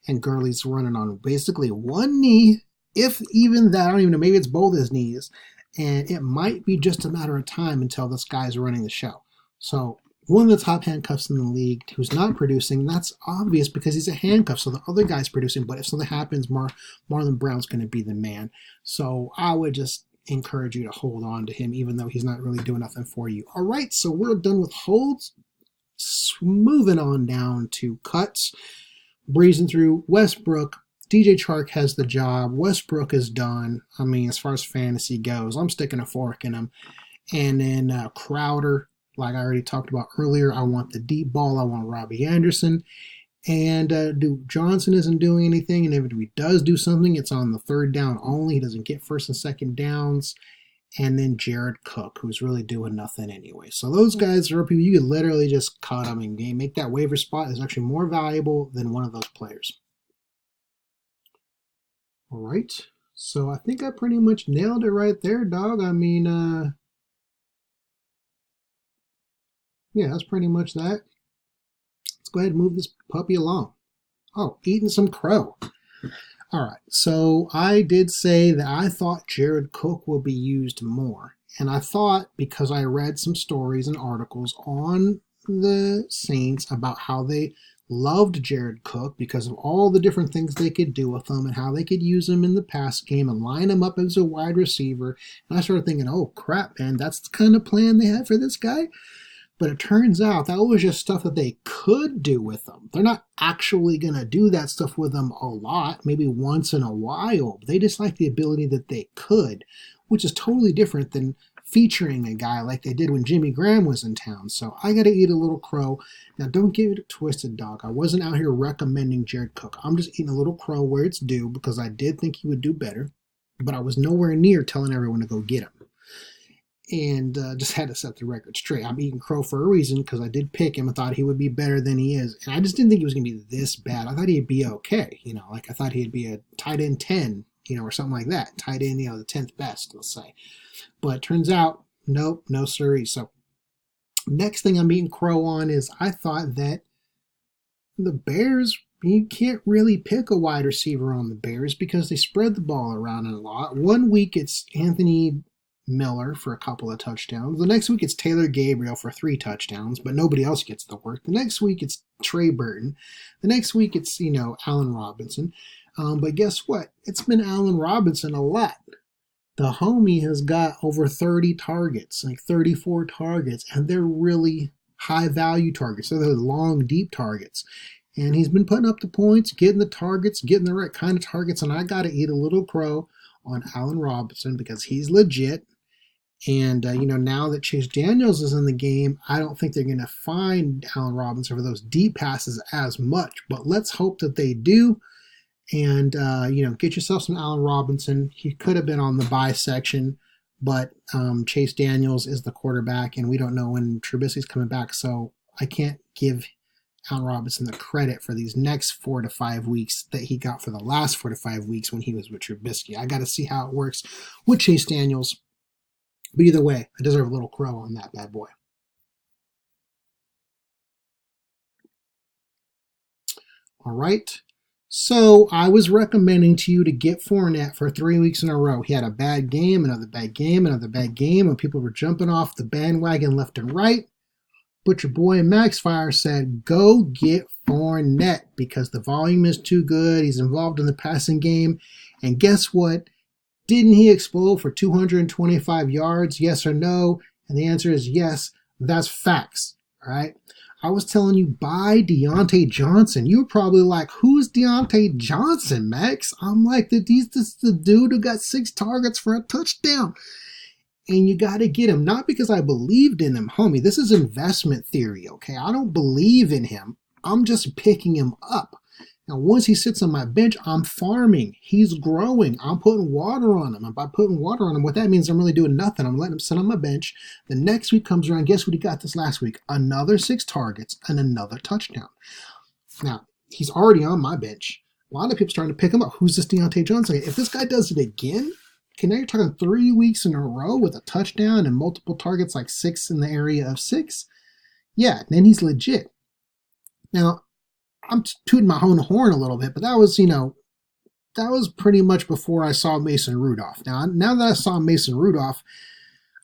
and Gurley's running on basically one knee, if even that. I don't even know. Maybe it's both his knees, and it might be just a matter of time until this guy's running the show. So one of the top handcuffs in the league who's not producing, that's obvious because he's a handcuff, so the other guy's producing. But if something happens, Marlon Brown's going to be the man. So I would just encourage you to hold on to him even though he's not really doing nothing for you. All right, so we're done with holds. Moving on down to cuts. Breezing through Westbrook. DJ Chark has the job. Westbrook is done. I mean, as far as fantasy goes, I'm sticking a fork in him. And then Crowder, like I already talked about earlier, I want the deep ball. I want Robby Anderson. And Johnson isn't doing anything, and if he does do something, it's on the 3rd down only. He doesn't get 1st and 2nd downs. And then Jared Cook, who's really doing nothing anyway. So those guys are people you could literally just cut them in game. Make that waiver spot is actually more valuable than one of those players. All right, so I think I pretty much nailed it right there, dog. I mean, yeah, that's pretty much that. Let's go ahead and move this puppy along. Oh, eating some crow. All right, so I did say that I thought Jared Cook will be used more. And I thought, because I read some stories and articles on the Saints about how they loved Jared Cook because of all the different things they could do with him and how they could use him in the pass game and line him up as a wide receiver. And I started thinking, oh, crap, man, that's the kind of plan they had for this guy? But it turns out that was just stuff that they could do with them. They're not actually going to do that stuff with them a lot, maybe once in a while. They just like the ability that they could, which is totally different than featuring a guy like they did when Jimmy Graham was in town. So I got to eat a little crow. Now, don't get it twisted, dog. I wasn't out here recommending Jared Cook. I'm just eating a little crow where it's due because I did think he would do better, but I was nowhere near telling everyone to go get him. And just had to set the record straight. I'm eating crow for a reason because I did pick him. I thought he would be better than he is. And I just didn't think he was going to be this bad. I thought he'd be okay. You know, like I thought he'd be a tight end 10, you know, or something like that. Tight end, you know, the 10th best, let's say. But it turns out, nope, no siree. So next thing I'm eating crow on is I thought that the Bears, you can't really pick a wide receiver on the Bears because they spread the ball around a lot. One week it's Anthony Miller for a couple of touchdowns. The next week it's Taylor Gabriel for 3 touchdowns, but nobody else gets the work. The next week it's Trey Burton. The next week it's, you know, Allen Robinson. But guess what? It's been Allen Robinson a lot. The homie has got over 30 targets, like 34 targets, and they're really high value targets. So they're long, deep targets. And he's been putting up the points, getting the targets, getting the right kind of targets, and I got to eat a little crow on Allen Robinson because he's legit. And, you know, now that Chase Daniels is in the game, I don't think they're going to find Allen Robinson for those deep passes as much. But let's hope that they do. and get yourself some Allen Robinson. He could have been on the buy section, but Chase Daniels is the quarterback, and we don't know when Trubisky's coming back, so I can't give Allen Robinson the credit for these next 4 to 5 weeks that he got for the last 4 to 5 weeks when he was with Trubisky. I got to see how it works with Chase Daniels. But either way, I deserve a little crow on that bad boy. All right. So I was recommending to you to get Fournette for 3 weeks in a row. He had a bad game, another bad game, another bad game, and people were jumping off the bandwagon left and right. But your boy Maxfire said, go get Fournette because the volume is too good. He's involved in the passing game. And guess what? Didn't he explode for 225 yards? Yes or no? And the answer is yes. That's facts. All right. I was telling you, buy Dionte Johnson. You were probably like, who's Dionte Johnson, Max? I'm like, this is the dude who got 6 targets for a touchdown. And you got to get him, not because I believed in him, homie. This is investment theory, okay? I don't believe in him. I'm just picking him up. Now, once he sits on my bench, I'm farming. He's growing. I'm putting water on him. And by putting water on him, what that means, I'm really doing nothing. I'm letting him sit on my bench. The next week comes around. Guess what he got this last week? Another 6 targets and another touchdown. Now, he's already on my bench. A lot of people starting to pick him up. Who's this Dionte Johnson? If this guy does it again, okay, now you're talking 3 weeks in a row with a touchdown and multiple targets, like 6 in the area of 6. Yeah, then he's legit. Now, I'm tooting my own horn a little bit, but that was, that was pretty much before I saw Mason Rudolph. Now that I saw Mason Rudolph,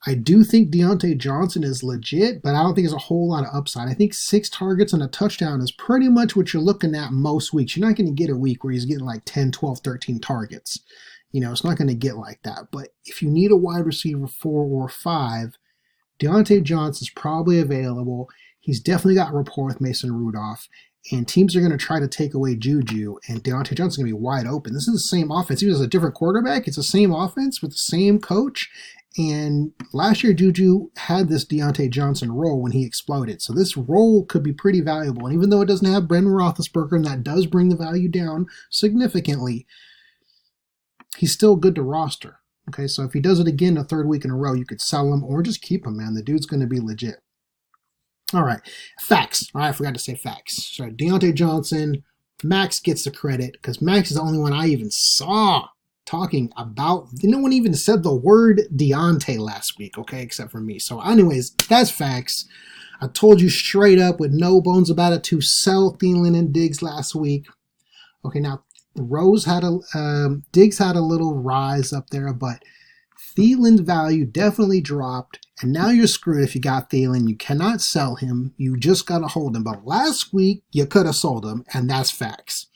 I do think Dionte Johnson is legit, but I don't think there's a whole lot of upside. I think 6 targets and a touchdown is pretty much what you're looking at most weeks. You're not going to get a week where he's getting like 10, 12, 13 targets. It's not going to get like that. But if you need a wide receiver 4 or 5, Dionte Johnson's probably available. He's definitely got rapport with Mason Rudolph. And teams are going to try to take away Juju, and Dionte Johnson's going to be wide open. This is the same offense. Even as a different quarterback, it's the same offense with the same coach. And last year, Juju had this Dionte Johnson role when he exploded. So this role could be pretty valuable. And even though it doesn't have Brendan Roethlisberger, and that does bring the value down significantly, he's still good to roster. Okay, so if he does it again a 3rd week in a row, you could sell him or just keep him, man. The dude's going to be legit. All right, facts. All right, I forgot to say facts. So Dionte Johnson, Max gets the credit because Max is the only one I even saw talking about. No one even said the word Dionte last week, okay, except for me. So anyways, that's facts. I told you straight up with no bones about it to sell Thielen and Diggs last week. Okay, now Diggs had a little rise up there, but Thielen's value definitely dropped. And now you're screwed if you got Thielen. You cannot sell him. You just got to hold him. But last week, you could have sold him, and that's facts.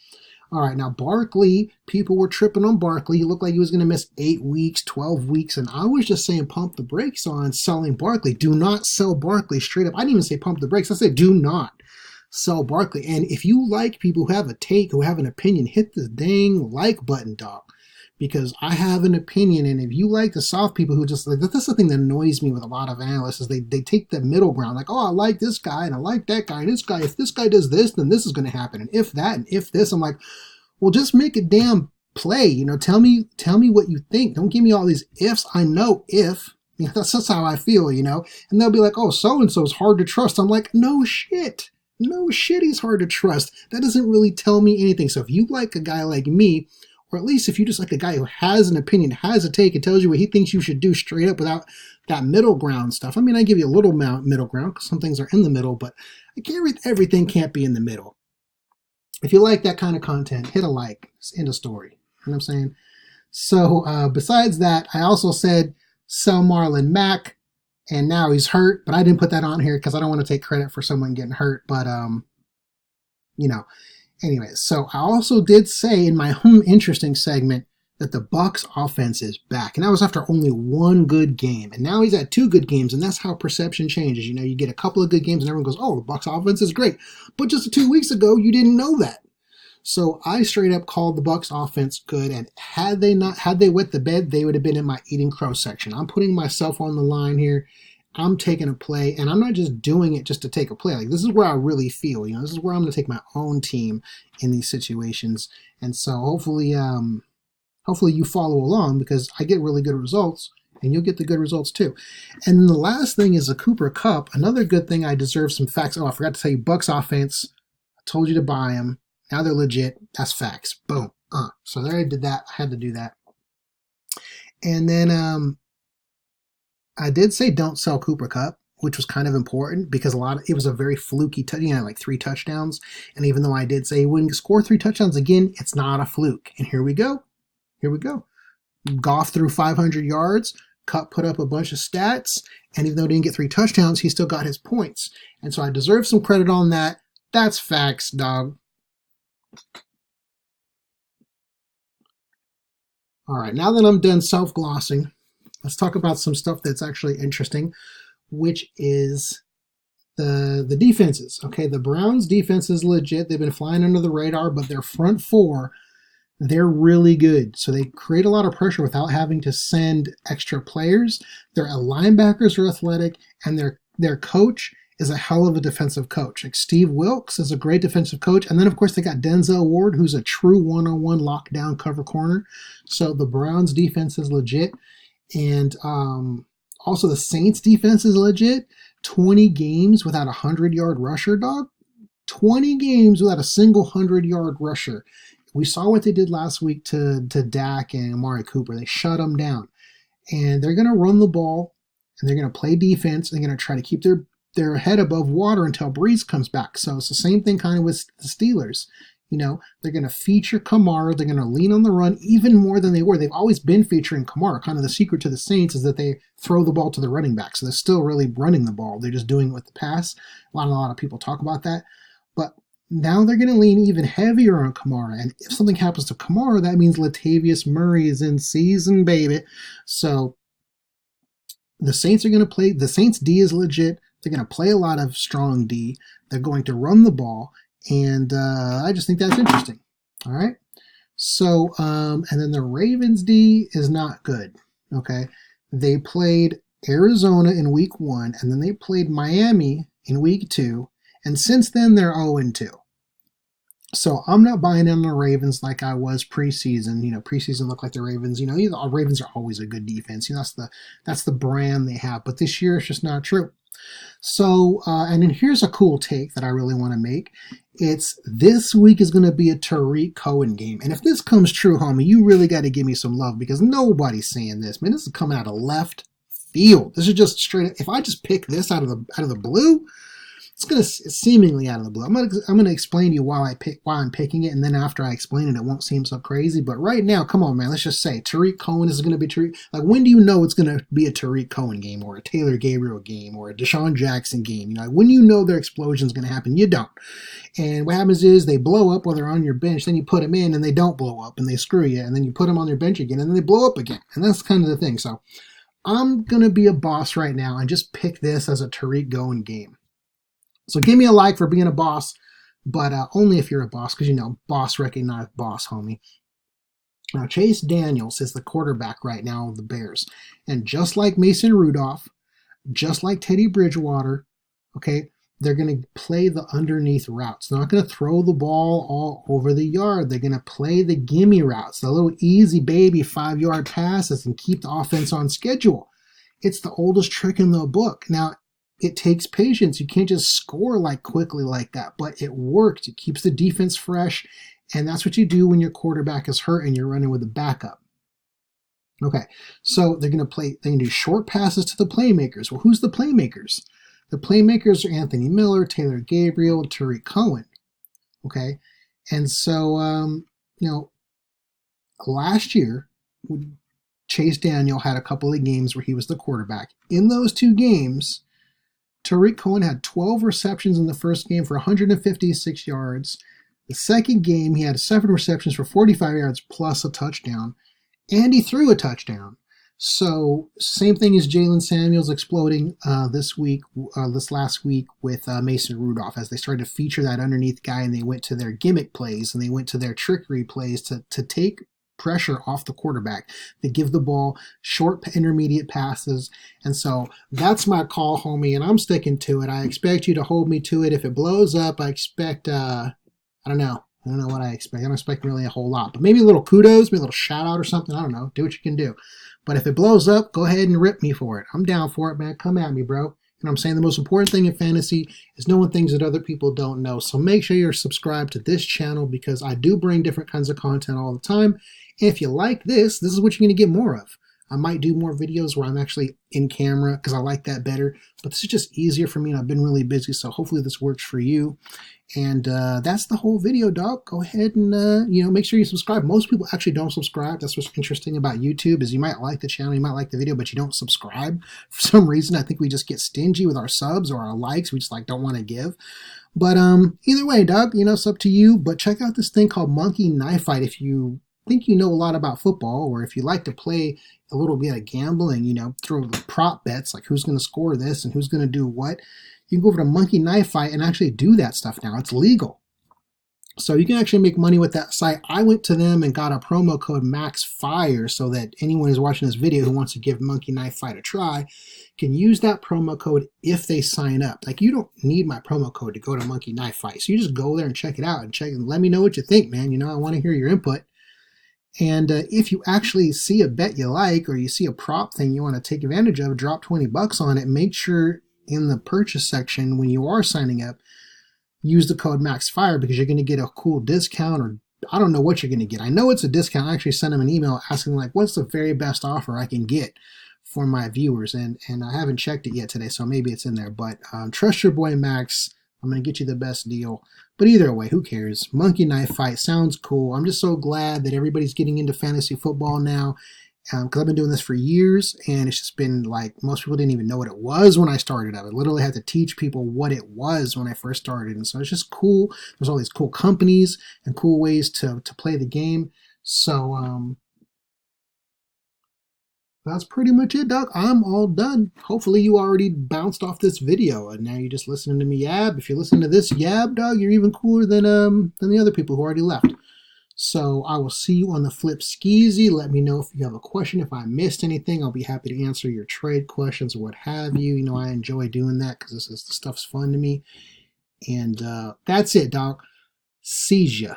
All right, now Barkley, people were tripping on Barkley. He looked like he was going to miss 8 weeks, 12 weeks, and I was just saying pump the brakes on selling Barkley. Do not sell Barkley straight up. I didn't even say pump the brakes. I said do not sell Barkley. And if you like people who have a take, who have an opinion, hit the dang like button, dog. Because I have an opinion, and if you like the soft people who just like, that's the thing that annoys me with a lot of analysts is they take the middle ground, like, oh, I like this guy and I like that guy and this guy. If this guy does this, then this is going to happen, and if that and if this, I'm like, well, just make a damn play. Tell me what you think. Don't give me all these ifs. I know if. That's just how I feel. And they'll be like, oh, so and so is hard to trust. I'm like, no shit. No shit, he's hard to trust. That doesn't really tell me anything. So if you like a guy like me, or at least if you just like a guy who has an opinion, has a take, and tells you what he thinks you should do straight up without that middle ground stuff. I mean, I give you a little middle ground because some things are in the middle, but everything can't be in the middle. If you like that kind of content, hit a like. It's end of story. You know what I'm saying? So besides that, I also said sell Marlon Mack, and now he's hurt, but I didn't put that on here because I don't want to take credit for someone getting hurt, but Anyway, so I also did say in my interesting segment that the Bucs offense is back. And that was after only 1 good game. And now he's at 2 good games, and that's how perception changes. You get a couple of good games and everyone goes, oh, the Bucs offense is great. But just 2 weeks ago, you didn't know that. So I straight up called the Bucs offense good, and had they wet the bed, they would have been in my eating crow section. I'm putting myself on the line here. I'm taking a play, and I'm not just doing it just to take a play. Like, this is where I really feel, this is where I'm going to take my own team in these situations. And so hopefully you follow along, because I get really good results, and you'll get the good results too. And then the last thing is a Cooper Kupp. Another good thing, I deserve some facts. Oh, I forgot to tell you, Bucks offense. I told you to buy them. Now they're legit. That's facts. Boom. So there I did that. I had to do that. And then I did say don't sell Cooper Kupp, which was kind of important, because it was a very fluky like 3 touchdowns. And even though I did say he wouldn't score 3 touchdowns again, it's not a fluke. And here we go. Goff threw 500 yards. Kupp put up a bunch of stats. And even though he didn't get 3 touchdowns, he still got his points. And so I deserve some credit on that. That's facts, dog. All right, now that I'm done self-glossing, let's talk about some stuff that's actually interesting, which is the defenses. Okay, the Browns' defense is legit. They've been flying under the radar, but their front 4, they're really good. So they create a lot of pressure without having to send extra players. Their linebackers are athletic, and their coach is a hell of a defensive coach. Like, Steve Wilks is a great defensive coach. And then, of course, they got Denzel Ward, who's a true one-on-one lockdown cover corner. So the Browns' defense is legit. And also the Saints' defense is legit. 20 games without a 100-yard rusher, dog. 20 games without a single 100-yard rusher. We saw what they did last week to Dak and Amari Cooper. They shut them down. And they're going to run the ball, and they're going to play defense. They're going to try to keep their head above water until Breeze comes back. So it's the same thing kind of with the Steelers. They're going to feature Kamara. They're going to lean on the run even more than they were. They've always been featuring Kamara. Kind of the secret to the Saints is that they throw the ball to the running back. So they're still really running the ball. They're just doing it with the pass. A lot of people talk about that. But now they're going to lean even heavier on Kamara. And if something happens to Kamara, that means Latavious Murray is in season, baby. So the Saints are going to play. The Saints D is legit. They're going to play a lot of strong D. They're going to run the ball. And I just think that's interesting. All right. So, and then the Ravens D is not good. Okay. They played Arizona in week 1, and then they played Miami in week 2. And since then, they're 0-2. So I'm not buying in the Ravens like I was preseason. Preseason looked like the Ravens. The Ravens are always a good defense. That's the brand they have. But this year, it's just not true. So, and then here's a cool take that I really want to make. It's this week is going to be a Tarik Coehn game. And if this comes true, homie, you really got to give me some love, because nobody's saying this. Man, this is coming out of left field. This is just straight up. If I just pick this out of the blue, it's going to seemingly out of the blue. I'm going to explain to you why I'm picking it, and then after I explain it, it won't seem so crazy. But right now, come on, man, let's just say Tarik Coehn is going to be Tarik. Like, when do you know it's going to be a Tarik Coehn game, or a Taylor Gabriel game, or a Desean Jackson game? When you know their explosion is going to happen, you don't. And what happens is they blow up while they're on your bench. Then you put them in, and they don't blow up, and they screw you. And then you put them on their bench again, and then they blow up again. And that's kind of the thing. So I'm going to be a boss right now and just pick this as a Tarik Coehn game. So give me a like for being a boss, but only if you're a boss, because boss recognize boss, homie. Now, Chase Daniels is the quarterback right now of the Bears. And just like Mason Rudolph, just like Teddy Bridgewater, okay, they're going to play the underneath routes. They're not going to throw the ball all over the yard. They're going to play the gimme routes, the little easy baby 5-yard passes, and keep the offense on schedule. It's the oldest trick in the book. Now, it takes patience. You can't just score quickly like that, but it works. It keeps the defense fresh, and that's what you do when your quarterback is hurt and you're running with a backup. Okay, so they're going to do short passes to the playmakers. Well, who's the playmakers? The playmakers are Anthony Miller, Taylor Gabriel, Tarik Coehn. Okay, and so last year, Chase Daniel had a couple of games where he was the quarterback. In those 2 games, Tarik Coehn had 12 receptions in the first game for 156 yards. The second game, he had 7 receptions for 45 yards plus a touchdown, and he threw a touchdown. So same thing as Jalen Samuels exploding this last week with Mason Rudolph, as they started to feature that underneath guy, and they went to their gimmick plays and they went to their trickery plays to take pressure off the quarterback. They give the ball short intermediate passes. And so that's my call, homie, and I'm sticking to it. I expect you to hold me to it. If it blows up, I expect, I don't know. I don't know what I expect. I don't expect really a whole lot. But maybe a little kudos, maybe a little shout out or something. I don't know. Do what you can do. But if it blows up, go ahead and rip me for it. I'm down for it, man. Come at me, bro. And I'm saying the most important thing in fantasy is knowing things that other people don't know. So make sure you're subscribed to this channel because I do bring different kinds of content all the time. And if you like this is what you're going to get more of. I might do more videos where I'm actually in camera because I like that better. But this is just easier for me and I've been really busy. So hopefully this works for you. And that's the whole video, dog. Go ahead and, make sure you subscribe. Most people actually don't subscribe. That's what's interesting about YouTube is you might like the channel, you might like the video, but you don't subscribe. For some reason, I think we just get stingy with our subs or our likes. We just don't want to give. But either way, dog, it's up to you. But check out this thing called Monkey Knife Fight if you think you know a lot about football or if you like to play a little bit of gambling, throw prop bets like who's going to score this and who's going to do what. You can go over to Monkey Knife Fight and actually do that stuff now. It's legal. So you can actually make money with that site. I went to them and got a promo code MAXFIRE so that anyone who's watching this video who wants to give Monkey Knife Fight a try can use that promo code if they sign up. Like you don't need my promo code to go to Monkey Knife Fight. So you just go there and check it out and let me know what you think, man. I want to hear your input. And if you actually see a bet you like or you see a prop thing you want to take advantage of, drop 20 bucks on it. Make sure in the purchase section when you are signing up, use the code MAXFIRE because you're going to get a cool discount or I don't know what you're going to get. I know it's a discount. I actually sent them an email asking what's the very best offer I can get for my viewers and I haven't checked it yet today, so maybe it's in there. But trust your boy Max. I'm going to get you the best deal. But either way, who cares? Monkey Knife Fight sounds cool. I'm just so glad that everybody's getting into fantasy football now. Because I've been doing this for years, and it's just been most people didn't even know what it was when I started. I literally had to teach people what it was when I first started, and so it's just cool. There's all these cool companies and cool ways to play the game. So that's pretty much it, Doc. I'm all done. Hopefully you already bounced off this video, and now you're just listening to me yab. If you're listening to this yab, dog, you're even cooler than the other people who already left. So I will see you on the flip skeezy. Let me know if you have a question. If I missed anything, I'll be happy to answer your trade questions or what have you. I enjoy doing that because this stuff's fun to me. And that's it, dog. Sees ya.